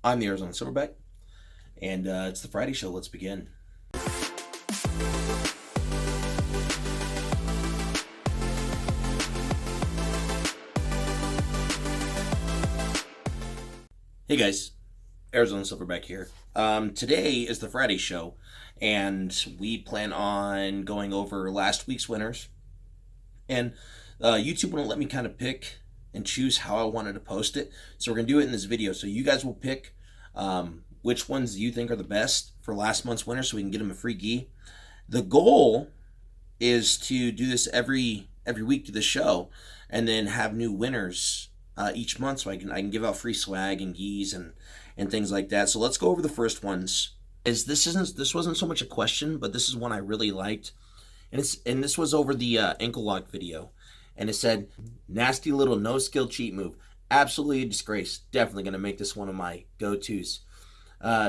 I'm the Arizona Silverback, and it's the Friday show. Let's begin. Hey guys, Arizona Silverback here. Today is the Friday show, and we plan on going over last week's winners. And YouTube wouldn't let me kind of pick and choose how I wanted to post it, so we're gonna do it in this video. So you guys will pick which ones you think are the best for last month's winner, so we can get them a free gi. The goal is to do this every week to the show, and then have new winners each month, so I can give out free swag and gis and things like that. So let's go over the first ones. This wasn't so much a question, but this is one I really liked, and this was over the ankle lock video, and it said, "Nasty little no skill cheat move, absolutely a disgrace. Definitely gonna make this one of my go-tos."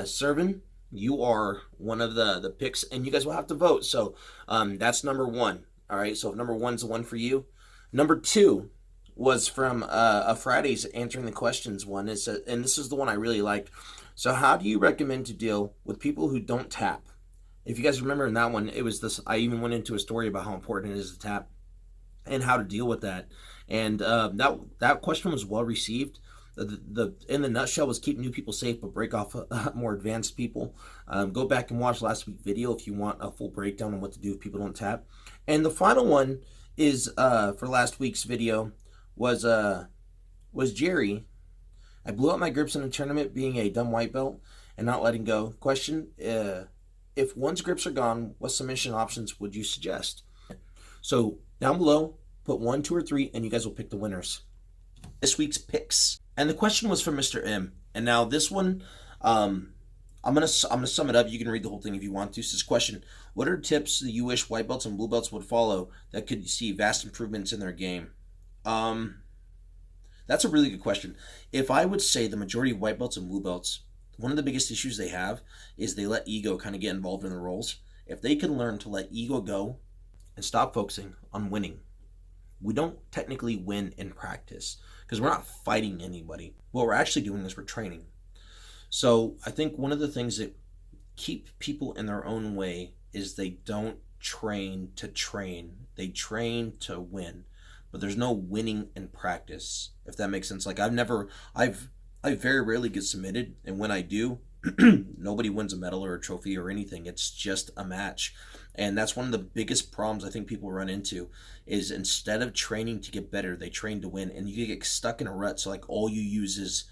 Servin, you are one of the picks, and you guys will have to vote. So that's number one. All right, so if number one's the one for you. Number two was from a Friday's answering the questions one. It said, and this is the one I really liked. So how do you recommend to deal with people who don't tap? If you guys remember in that one, it was this. I even went into a story about how important it is to tap and how to deal with that. And that question was well received. The in the nutshell was keep new people safe, but break off more advanced people. Go back and watch last week's video if you want a full breakdown on what to do if people don't tap. And the final one is for last week's video was Jerry. I blew out my grips in a tournament being a dumb white belt and not letting go. Question, if one's grips are gone, what submission options would you suggest? So down below, put 1, 2, or 3, and you guys will pick the winners. This week's picks. And the question was from Mr. M. And now this one, I'm gonna sum it up. You can read the whole thing if you want to. So this question: what are tips that you wish white belts and blue belts would follow that could see vast improvements in their game? That's a really good question. If I would say the majority of white belts and blue belts, one of the biggest issues they have is they let ego kind of get involved in the roles. If they can learn to let ego go and stop focusing on winning. We don't technically win in practice because we're not fighting anybody. What we're actually doing is we're training. So I think one of the things that keep people in their own way is they don't train to train. They train to win. But there's no winning in practice, if that makes sense. Like I very rarely get submitted, and when I do, nobody wins a medal or a trophy or anything. It's just a match. And that's one of the biggest problems I think people run into is instead of training to get better, they train to win, and you get stuck in a rut. So like all you use is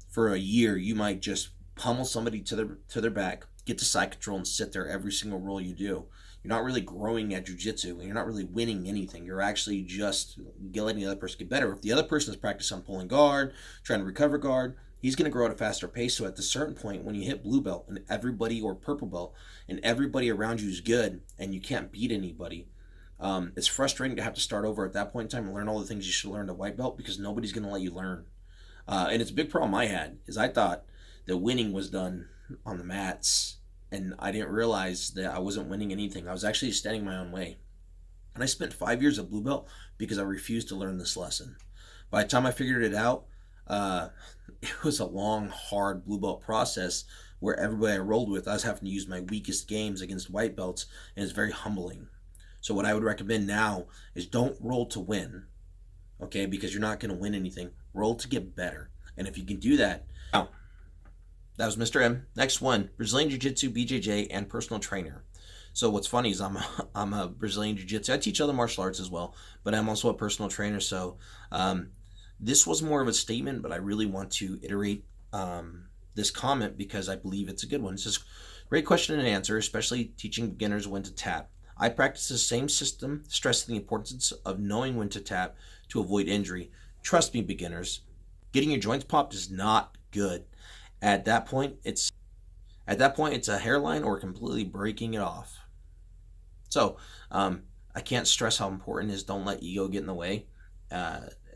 for a year, you might just pummel somebody to their back, get to side control, and sit there every single roll you do. You're not really growing at jiu-jitsu, and you're not really winning anything. You're actually just letting the other person get better. If the other person is practicing on pulling guard, trying to recover guard, he's going to grow at a faster pace. So at a certain point, when you hit blue belt and everybody, or purple belt, and everybody around you is good, and you can't beat anybody, it's frustrating to have to start over at that point in time and learn all the things you should learn to white belt because nobody's going to let you learn. And it's a big problem I had is I thought that winning was done on the mats, and I didn't realize that I wasn't winning anything. I was actually standing my own way. And I spent 5 years at blue belt because I refused to learn this lesson. By the time I figured it out, it was a long, hard blue belt process where everybody I rolled with, I was having to use my weakest games against white belts, and it's very humbling. So what I would recommend now is don't roll to win, okay? Because you're not going to win anything. Roll to get better. And if you can do that, now, that was Mr. M. Next one, Brazilian Jiu-Jitsu, BJJ, and personal trainer. So what's funny is I'm a Brazilian Jiu-Jitsu. I teach other martial arts as well, but I'm also a personal trainer. So this was more of a statement, but I really want to iterate this comment because I believe it's a good one. It says, great question and answer, especially teaching beginners when to tap. I practice the same system, stressing the importance of knowing when to tap to avoid injury. Trust me, beginners, getting your joints popped is not good. At that point, it's a hairline or completely breaking it off. So I can't stress how important it is. Don't let ego get in the way.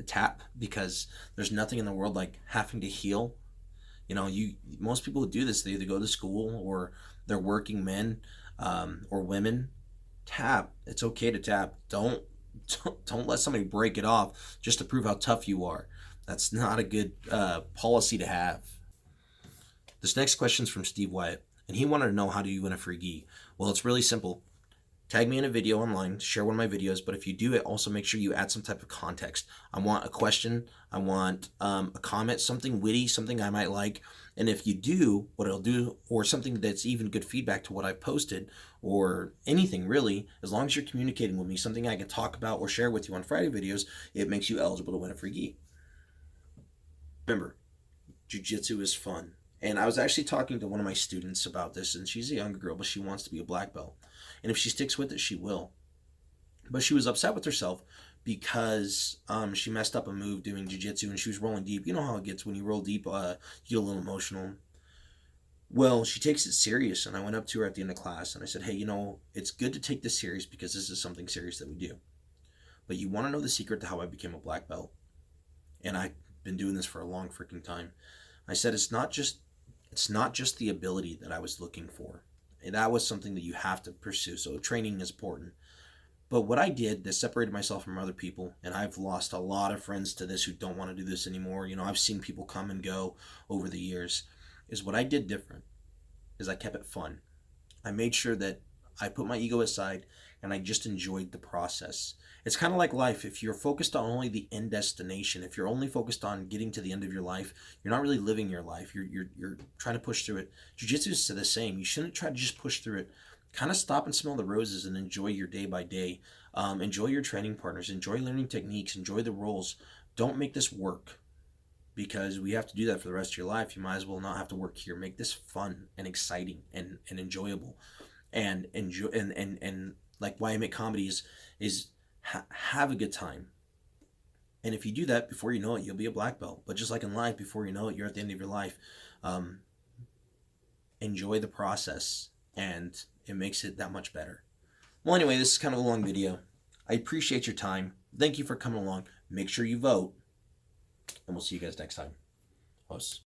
Tap, because there's nothing in the world like having to heal. You know, most people who do this, they either go to school or they're working men or women. Tap. It's okay to tap. Don't let somebody break it off just to prove how tough you are. That's not a good policy to have. This next question is from Steve Wyatt, and he wanted to know, how do you win a free gi? Well, it's really simple. Tag me in a video online, share one of my videos, but if you do it, also make sure you add some type of context. I want a question, I want a comment, something witty, something I might like. And if you do, what it'll do, or something that's even good feedback to what I've posted, or anything really, as long as you're communicating with me, something I can talk about or share with you on Friday videos, it makes you eligible to win a free gi. Remember, jiu-jitsu is fun. And I was actually talking to one of my students about this, and she's a younger girl, but she wants to be a black belt. And if she sticks with it, she will. But she was upset with herself because she messed up a move doing jiu-jitsu, and she was rolling deep. You know how it gets when you roll deep, you get a little emotional. Well, she takes it serious, and I went up to her at the end of class, and I said, hey, it's good to take this serious because this is something serious that we do. But you want to know the secret to how I became a black belt? And I've been doing this for a long freaking time. I said it's not just the ability that I was looking for. And that was something that you have to pursue. So training is important. But what I did that separated myself from other people, and I've lost a lot of friends to this who don't want to do this anymore. I've seen people come and go over the years, is what I did different is I kept it fun. I made sure that I put my ego aside and I just enjoyed the process. It's kind of like life. If you're focused on only the end destination, if you're only focused on getting to the end of your life, you're not really living your life. You're trying to push through it. Jiu-jitsu is the same. You shouldn't try to just push through it. Kind of stop and smell the roses and enjoy your day by day. Enjoy your training partners. Enjoy learning techniques. Enjoy the rolls. Don't make this work, because we have to do that for the rest of your life. You might as well not have to work here. Make this fun and exciting and enjoyable. And enjoy and like why I make comedy is have a good time. And if you do that, before you know it, you'll be a black belt. But just like in life, before you know it, you're at the end of your life. Enjoy the process, and it makes it that much better. Well, anyway, this is kind of a long video. I appreciate your time. Thank you for coming along. Make sure you vote, and we'll see you guys next time. Hosts.